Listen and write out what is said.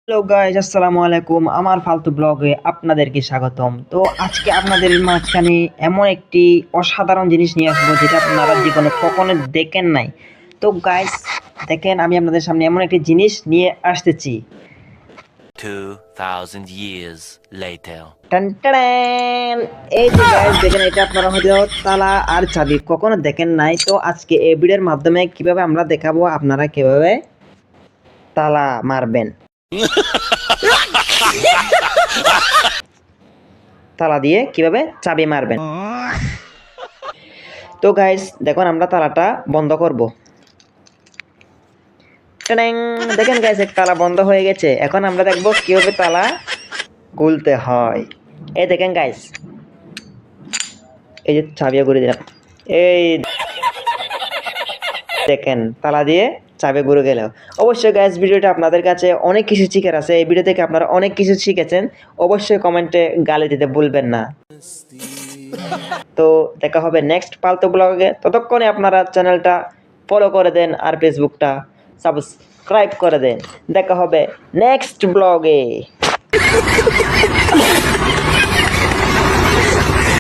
Hello guys, আসসালামু আলাইকুম। আমার ফালতু ব্লগে আপনাদেরকে স্বাগতম। তো আজকে আপনাদের মাঝখানে এমন একটি অসাধারণ জিনিস নিয়ে আসবো যেটা আপনারা জীবনে কখনো দেখেন নাই। তো গাইস, দেখেন আমি আপনাদের সামনে এমন একটি জিনিস নিয়ে আসতেছি। 2000 years later. টান টাড়ান! এই যে গাইস দেখেন, এটা আপনারা হয়তো তালা আর চাবি কখনো দেখেন নাই। তো আজকে এই ভিডিওর মাধ্যমে কিভাবে আমরা দেখাবো আপনারা কিভাবে তালা মারবেন, তালা দিয়ে কিভাবে চাবি মারবেন। তো গাইস দেখুন, আমরা তালাটা বন্ধ করব। টাডাং! দেখেন গাইস, এক তালা বন্ধ হয়ে গেছে। এখন আমরা দেখব কিভাবে তালা খুলতে হয়। এই দেখেন গাইস, এই যে চাবিও ঘুরে দিলাম। এই দেখেন তালা দিয়ে চাবি ঘুরে গেল। অবশ্যই গাইস, ভিডিওটা আপনাদের কাছে অনেক কিছু শিখার আছে। এই ভিডিও থেকে আপনারা অনেক কিছু শিখেছেন। অবশ্যই কমেন্টে গালি দিতে ভুলবেন না। তো দেখা হবে নেক্সট পালতু ব্লগে। ততক্ষণে আপনারা চ্যানেলটা ফলো করে দেন আর ফেসবুকটা সাবস্ক্রাইব করে দেন। দেখা হবে নেক্সট ব্লগে।